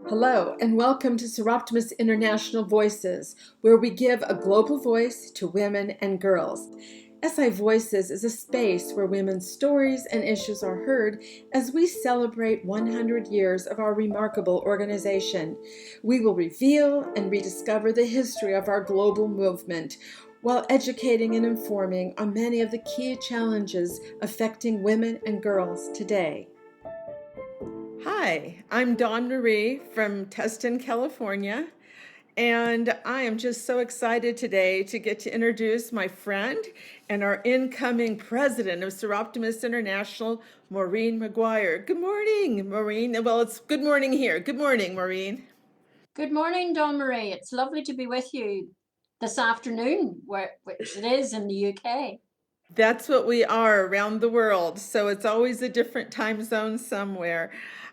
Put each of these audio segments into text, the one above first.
Hello, and welcome to Seroptimus International Voices, where we give a global voice to women and girls. SI Voices is a space where women's stories and issues are heard as we celebrate 100 years of our remarkable organization. We will reveal and rediscover the history of our global movement while educating and informing on many of the key challenges affecting women and girls today. Hi, I'm Dawn Marie from Tustin, California, and I am just so excited today to get to introduce my friend and our incoming president of Soroptimist International, Maureen Maguire. Good morning, Maureen. Well, it's good morning here. Good morning, Maureen. Good morning, Dawn Marie. It's lovely to be with you this afternoon, which it is in the UK. That's what we are around the world. So it's always a different time zone somewhere.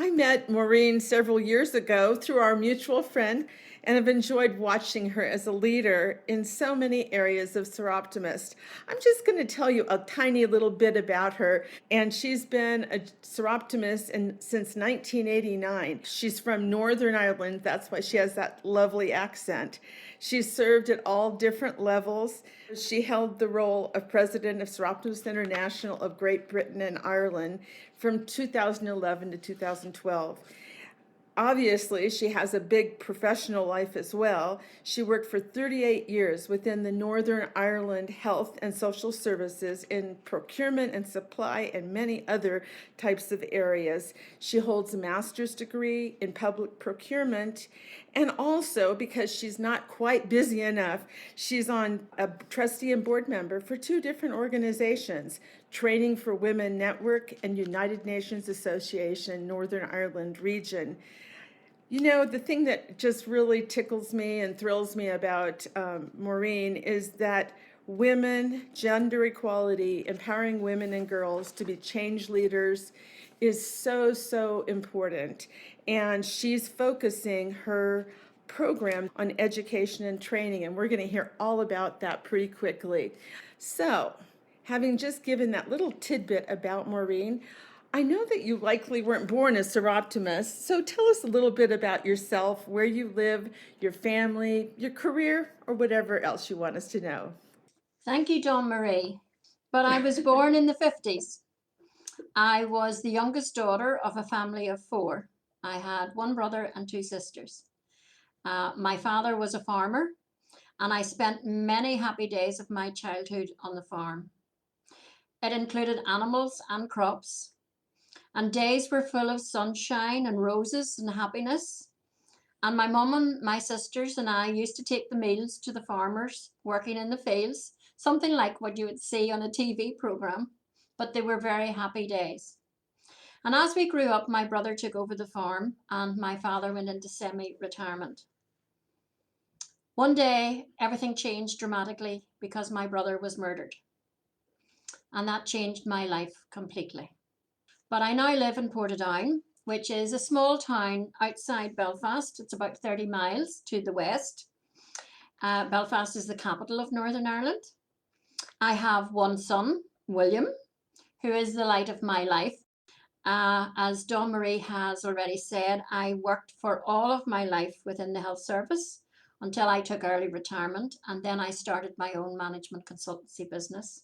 I met Maureen several years ago through our mutual friend and have enjoyed watching her as a leader in so many areas of Seroptimist. I'm just going to tell you a tiny little bit about her. And she's been a Seroptimist since 1989. She's from Northern Ireland. That's why she has that lovely accent. She's served at all different levels. She held the role of president of Seroptimus International of Great Britain and Ireland from 2011 to 2012. Obviously, she has a big professional life as well. She worked for 38 years within the Northern Ireland Health and Social Services in procurement and supply and many other types of areas. She holds a master's degree in public procurement, and also, because she's not quite busy enough, she's on a trustee and board member for two different organizations, Training for Women Network and United Nations Association Northern Ireland Region. You know, the thing that just really tickles me and thrills me about Maureen is that women, gender equality, empowering women and girls to be change leaders is so, so important. And she's focusing her program on education and training, and we're going to hear all about that pretty quickly. So, having just given that little tidbit about Maureen, I know that you likely weren't born a Seroptimist, so tell us a little bit about yourself, where you live, your family, your career, or whatever else you want us to know. Thank you, Dawn Marie. But I was born in the 50s. I was the youngest daughter of a family of four. I had one brother and two sisters. My father was a farmer, and I spent many happy days of my childhood on the farm. It included animals and crops, and days were full of sunshine and roses and happiness. And my mum and my sisters and I used to take the meals to the farmers working in the fields, something like what you would see on a TV program, but they were very happy days. And as we grew up, my brother took over the farm and my father went into semi-retirement. One day, everything changed dramatically because my brother was murdered. And that changed my life completely. But I now live in Portadown, which is a small town outside Belfast. It's about 30 miles to the west. Belfast is the capital of Northern Ireland. I have one son, William, who is the light of my life. As Dawn Marie has already said, I worked for all of my life within the health service until I took early retirement, and then I started my own management consultancy business.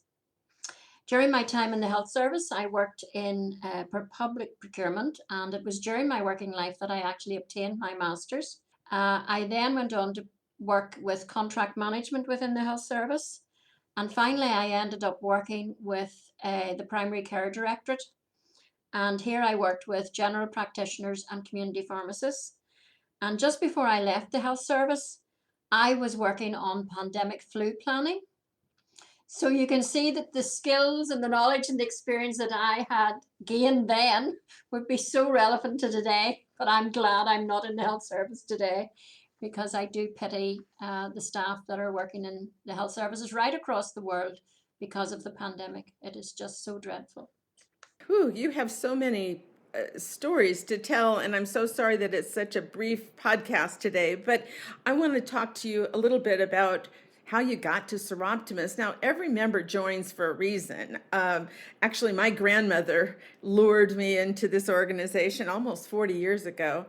During my time in the health service, I worked in public procurement, and it was during my working life that I actually obtained my master's. I then went on to work with contract management within the health service. And finally, I ended up working with the primary care directorate. And here I worked with general practitioners and community pharmacists. And just before I left the health service, I was working on pandemic flu planning. So you can see that the skills and the knowledge and the experience that I had gained then would be so relevant to today. But I'm glad I'm not in the health service today, because I do pity the staff that are working in the health services right across the world because of the pandemic. It is just so dreadful. Whew, you have so many stories to tell, and I'm so sorry that it's such a brief podcast today, but I want to talk to you a little bit about how you got to Seroptimus. Now, every member joins for a reason. Actually, my grandmother lured me into this organization almost 40 years ago.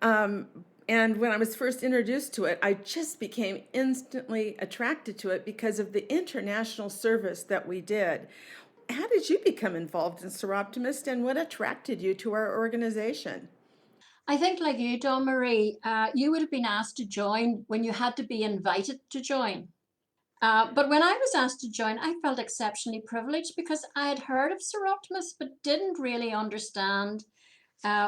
And when I was first introduced to it, I just became instantly attracted to it because of the international service that we did. How did you become involved in Seroptimist, and what attracted you to our organization? I think, like you, Don Marie, you would have been asked to join when you had to be invited to join. But when I was asked to join, I felt exceptionally privileged because I had heard of Seroptimus but didn't really understand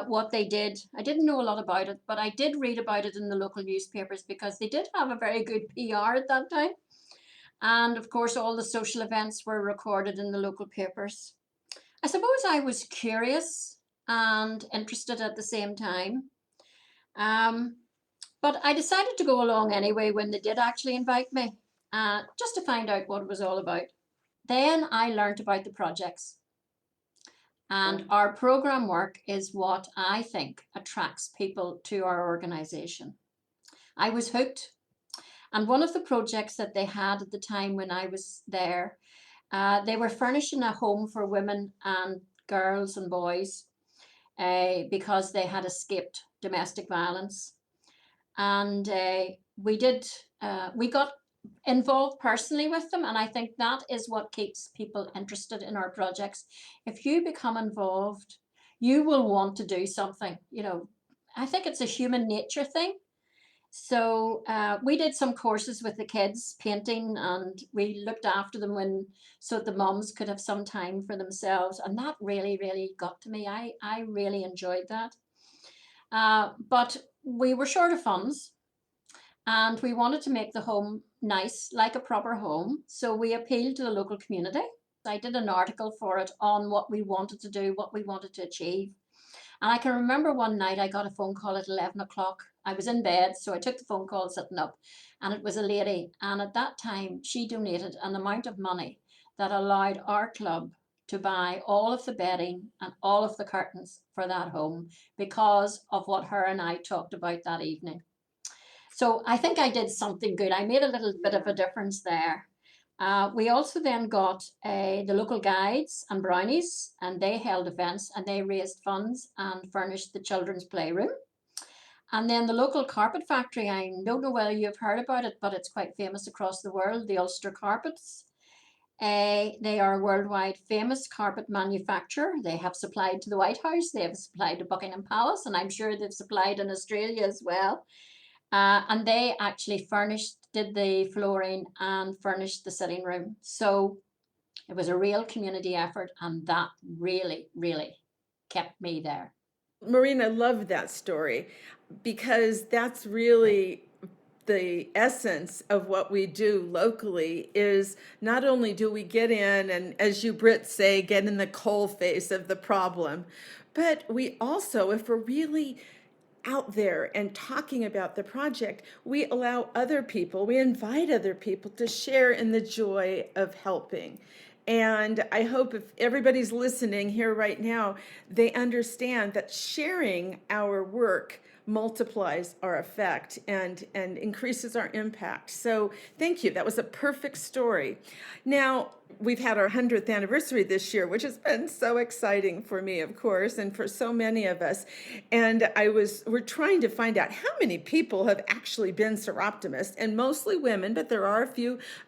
what they did. I didn't know a lot about it, but I did read about it in the local newspapers because they did have a very good PR at that time. And of course, all the social events were recorded in the local papers. I suppose I was curious and interested at the same time. Um, but I decided to go along anyway when they did actually invite me, just to find out what it was all about. Then I learned about the projects. And our program work is what I think attracts people to our organization. I was hooked. And one of the projects that they had at the time when I was there, they were furnishing a home for women and girls and boys because they had escaped domestic violence. And we got involved personally with them, and I think that is what keeps people interested in our projects. If you become involved, you will want to do something. I think it's a human nature thing. So we did some courses with the kids painting, and we looked after them when so the moms could have some time for themselves, and that really really got to me. I really enjoyed that. But we were short of funds, and we wanted to make the home nice, like a proper home. So we appealed to the local community. I did an article for it on what we wanted to do, what we wanted to achieve. And I can remember one night I got a phone call at 11 o'clock. I was in bed, so I took the phone call sitting up, and it was a lady. And at that time, she donated an amount of money that allowed our club to buy all of the bedding and all of the curtains for that home because of what her and I talked about that evening. So I think I did something good. I made a little bit of a difference there. We also then got the local guides and brownies, and they held events and they raised funds and furnished the children's playroom. And then the local carpet factory, I don't know whether you've heard about it, but it's quite famous across the world, the Ulster Carpets. They are a worldwide famous carpet manufacturer. They have supplied to the White House, they have supplied to Buckingham Palace, and I'm sure they've supplied in Australia as well. And they actually did the flooring and furnished the sitting room. So it was a real community effort, and that really, really kept me there. Maureen, I love that story because that's really the essence of what we do locally. Is not only do we get in and, as you Brits say, get in the coal face of the problem, but we also, if we're really out there and talking about the project, we allow other people, we invite other people to share in the joy of helping. And I hope if everybody's listening here right now, they understand that sharing our work multiplies our effect and increases our impact. So thank you. That was a perfect story. Now, we've had our 100th anniversary this year, which has been so exciting for me, of course, and for so many of us. And we're trying to find out how many people have actually been Seroptimists, and mostly women, but there are a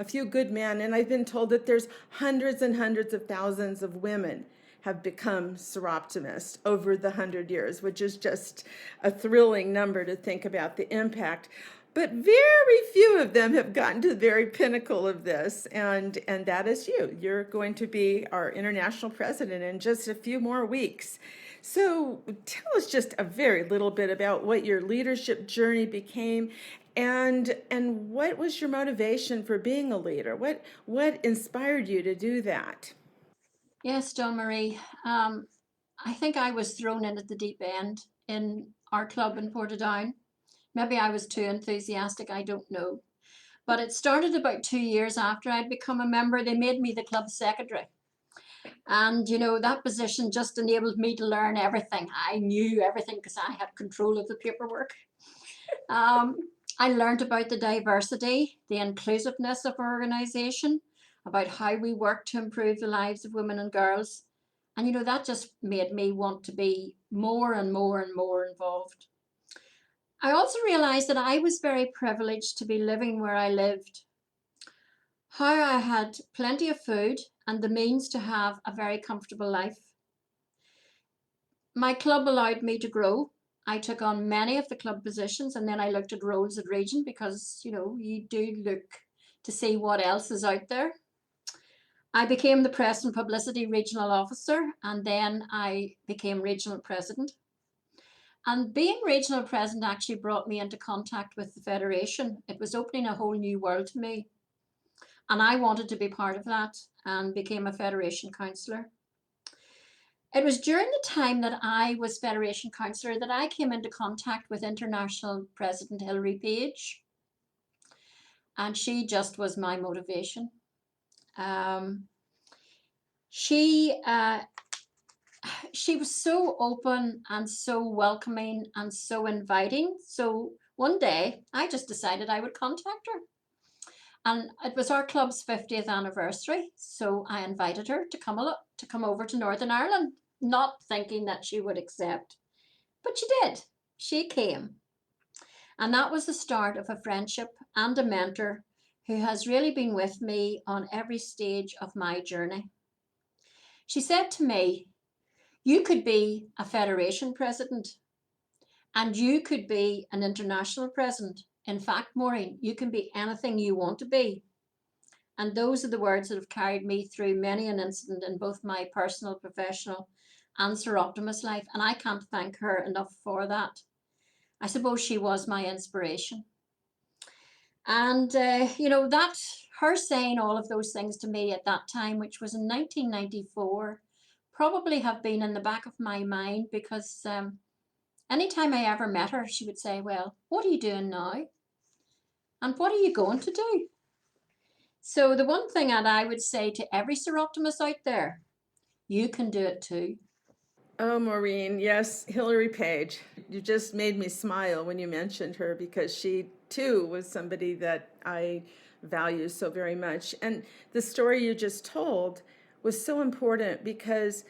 few good men. And I've been told that there's hundreds and hundreds of thousands of women have become Seroptimists over the 100 years, which is just a thrilling number to think about the impact. But very few of them have gotten to the very pinnacle of this, and that is you. You're going to be our international president in just a few more weeks. So tell us just a very little bit about what your leadership journey became, and what was your motivation for being a leader? What inspired you to do that? Yes, John Marie. I think I was thrown in at the deep end in our club in Portadown. Maybe I was too enthusiastic, I don't know. But it started about 2 years after I'd become a member. They made me the club secretary. And, that position just enabled me to learn everything. I knew everything because I had control of the paperwork. Um, I learned about the diversity, the inclusiveness of our organisation, about how we work to improve the lives of women and girls. And, that just made me want to be more and more and more involved. I also realized that I was very privileged to be living where I lived, how I had plenty of food and the means to have a very comfortable life. My club allowed me to grow. I took on many of the club positions, and then I looked at roles at region because, you do look to see what else is out there. I became the press and publicity regional officer, and then I became regional president. And being regional president actually brought me into contact with the Federation. It was opening a whole new world to me. And I wanted to be part of that and became a Federation councillor. It was during the time that I was Federation councillor that I came into contact with International President Hilary Page. And she just was my motivation. She was so open and so welcoming and so inviting. So one day I just decided I would contact her. And it was our club's 50th anniversary. So I invited her to come over to Northern Ireland, not thinking that she would accept. But she did. She came. And that was the start of a friendship and a mentor who has really been with me on every stage of my journey. She said to me, you could be a Federation president and you could be an international president. In fact, Maureen, you can be anything you want to be. And those are the words that have carried me through many an incident in both my personal, professional, and Seroptimus life. And I can't thank her enough for that. I suppose she was my inspiration. And, that her saying all of those things to me at that time, which was in 1994, probably have been in the back of my mind because anytime I ever met her, she would say, well, what are you doing now? And what are you going to do? So the one thing that I would say to every Seroptimus out there, you can do it too. Oh, Maureen, yes, Hillary Page. You just made me smile when you mentioned her because she too was somebody that I value so very much. And the story you just told was so important because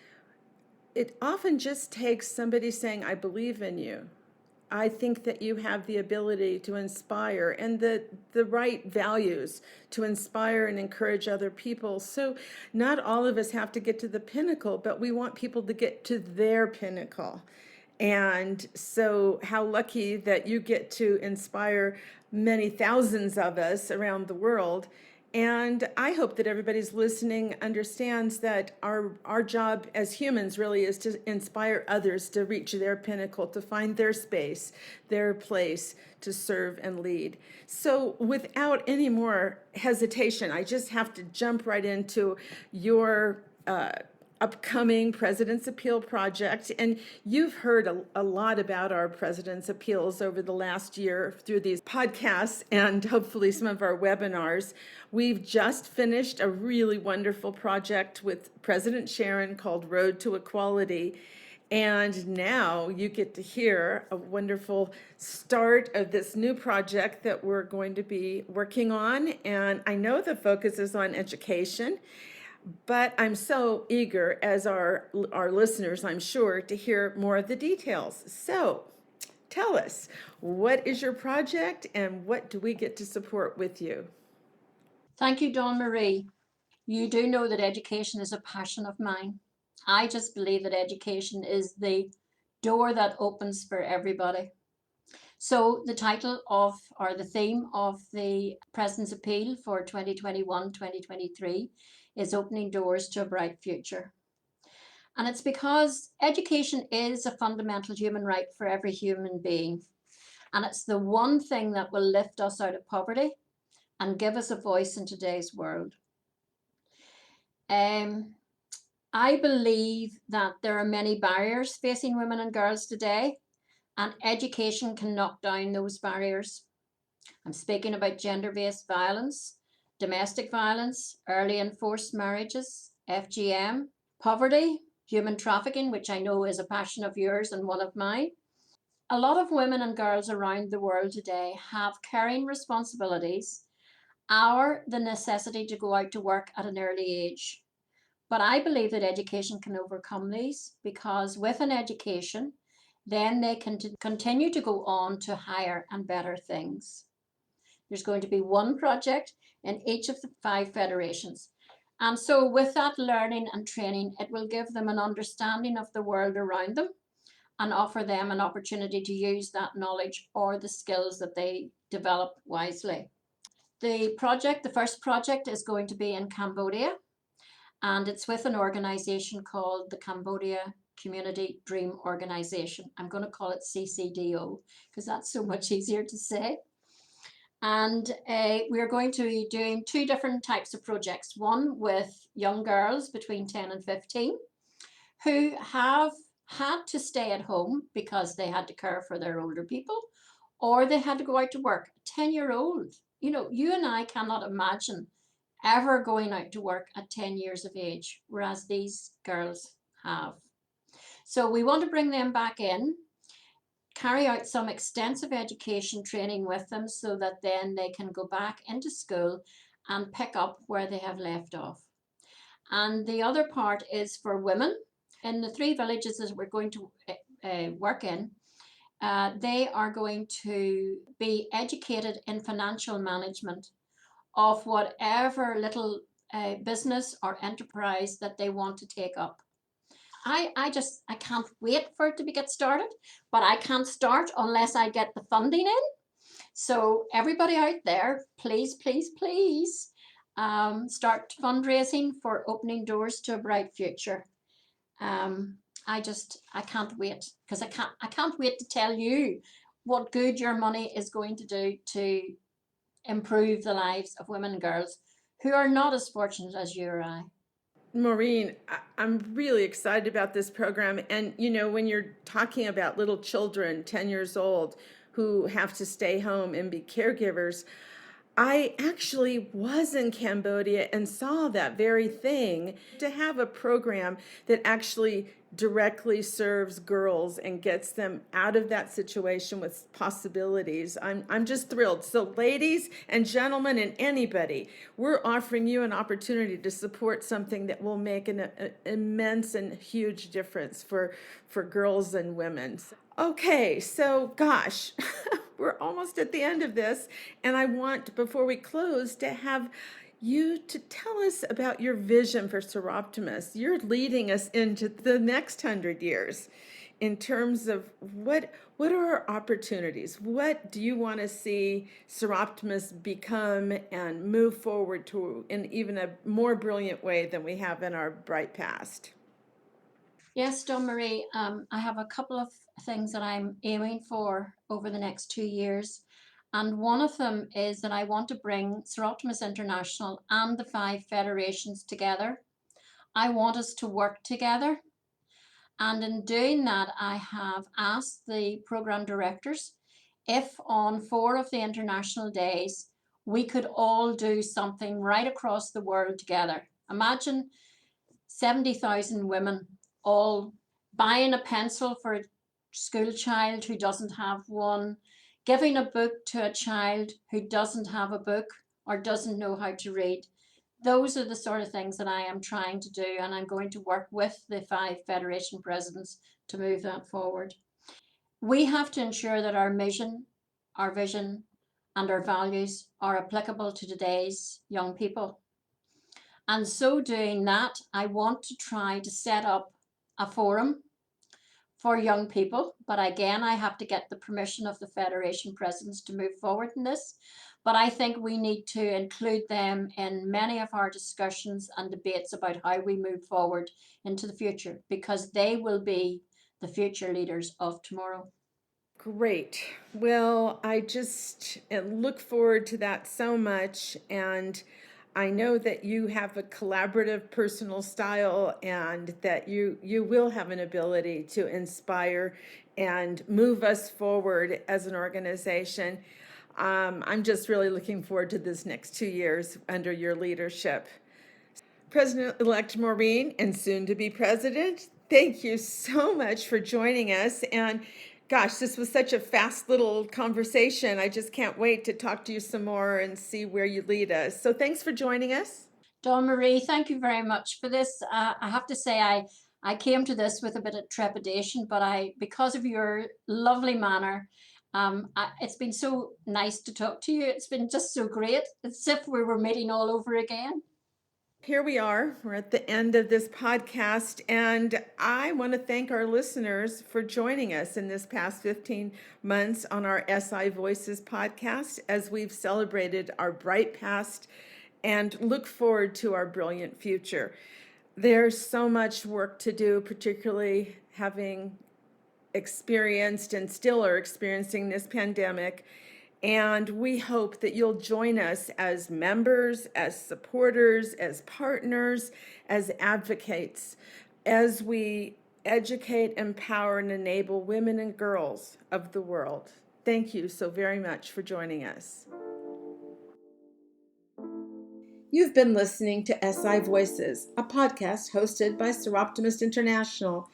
it often just takes somebody saying, I believe in you. I think that you have the ability to inspire and the right values to inspire and encourage other people. So not all of us have to get to the pinnacle, but we want people to get to their pinnacle. And so how lucky that you get to inspire many thousands of us around the world. And I hope that everybody's listening understands that our job as humans really is to inspire others to reach their pinnacle, to find their space, their place to serve and lead. So without any more hesitation, I just have to jump right into your upcoming President's Appeal project. And you've heard a lot about our President's Appeals over the last year through these podcasts and hopefully some of our webinars. We've just finished a really wonderful project with President Sharon called Road to Equality. And now you get to hear a wonderful start of this new project that we're going to be working on. And I know the focus is on education. But I'm so eager, as our listeners, I'm sure, to hear more of the details. So tell us, what is your project and what do we get to support with you? Thank you, Dawn Marie. You do know that education is a passion of mine. I just believe that education is the door that opens for everybody. So the title of, or the theme of the President's Appeal for 2021-2023 is Opening Doors to a Bright Future. And it's because education is a fundamental human right for every human being. And it's the one thing that will lift us out of poverty and give us a voice in today's world. I believe that there are many barriers facing women and girls today, and education can knock down those barriers. I'm speaking about gender-based violence, domestic violence, early and forced marriages, FGM, poverty, human trafficking, which I know is a passion of yours and one of mine. A lot of women and girls around the world today have caring responsibilities or the necessity to go out to work at an early age. But I believe that education can overcome these because with an education, then they can continue to go on to higher and better things. There's going to be one project in each of the 5 federations. And so with that learning and training, it will give them an understanding of the world around them and offer them an opportunity to use that knowledge or the skills that they develop wisely. The first project is going to be in Cambodia, and it's with an organization called the Cambodia Community Dream Organization. I'm going to call it CCDO because that's so much easier to say. And we're going to be doing 2 different types of projects. One with young girls between 10 and 15 who have had to stay at home because they had to care for their older people or they had to go out to work. 10-year-old, you know, you and I cannot imagine ever going out to work at 10 years of age, whereas these girls have. So we want to bring them back in, carry out some extensive education training with them so that then they can go back into school and pick up where they have left off. And the other part is for women. In the 3 villages that we're going to work in, they are going to be educated in financial management of whatever little business or enterprise that they want to take up. I can't wait for it to get started, but I can't start unless I get the funding in. So everybody out there, please, please, please start fundraising for opening doors to a bright future. I can't wait because I can't wait to tell you what good your money is going to do to improve the lives of women and girls who are not as fortunate as you or I. Maureen, I'm really excited about this program. And, you know, when you're talking about little children, 10 years old, who have to stay home and be caregivers, I actually was in Cambodia and saw that very thing. To have a program that actually directly serves girls and gets them out of that situation with possibilities, I'm just thrilled. So ladies and gentlemen and anybody, we're offering you an opportunity to support something that will make an immense and huge difference for girls and women. Okay, so gosh, we're almost at the end of this, and I want, before we close, to have you to tell us about your vision for Seroptimus. You're leading us into the next 100 years in terms of what are our opportunities? What do you want to see Seroptimus become and move forward to in even a more brilliant way than we have in our bright past? Yes, Dawn Marie, I have a couple of things that I'm aiming for over the next 2 years. And one of them is that I want to bring Seroptimus International and the 5 federations together. I want us to work together. And in doing that, I have asked the program directors if on 4 of the international days, we could all do something right across the world together. Imagine 70,000 women all buying a pencil for a school child who doesn't have one, giving a book to a child who doesn't have a book or doesn't know how to read. Those are the sort of things that I am trying to do, and I'm going to work with the 5 federation presidents to move that forward. We have to ensure that our mission, our vision, and our values are applicable to today's young people. And so doing that, I want to try to set up a forum for young people. But again, I have to get the permission of the Federation presidents to move forward in this. But I think we need to include them in many of our discussions and debates about how we move forward into the future, because they will be the future leaders of tomorrow. Great. Well, I just look forward to that so much. And I know that you have a collaborative personal style and that you will have an ability to inspire and move us forward as an organization. I'm just really looking forward to this next 2 years under your leadership. President-elect Maureen and soon to be president, thank you so much for joining us. And gosh, this was such a fast little conversation. I just can't wait to talk to you some more and see where you lead us. So thanks for joining us. Dawn Marie, thank you very much for this. I have to say, I came to this with a bit of trepidation, but because of your lovely manner, it's been so nice to talk to you. It's been just so great. It's as if we were meeting all over again. Here we are. We're at the end of this podcast, and I want to thank our listeners for joining us in this past 15 months on our SI Voices podcast as we've celebrated our bright past and look forward to our brilliant future. There's so much work to do, particularly having experienced and still are experiencing this pandemic. And we hope that you'll join us as members, as supporters, as partners, as advocates, as we educate, empower, and enable women and girls of the world. Thank you so very much for joining us. You've been listening to SI Voices, a podcast hosted by Seroptimus International.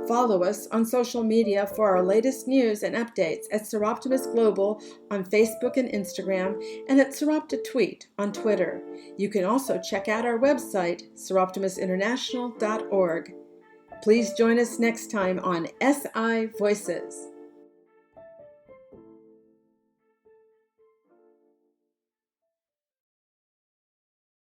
Follow us on social media for our latest news and updates at Seroptimus Global on Facebook and Instagram, and at Seroptitweet on Twitter. You can also check out our website, seroptimusinternational.org. Please join us next time on SI Voices.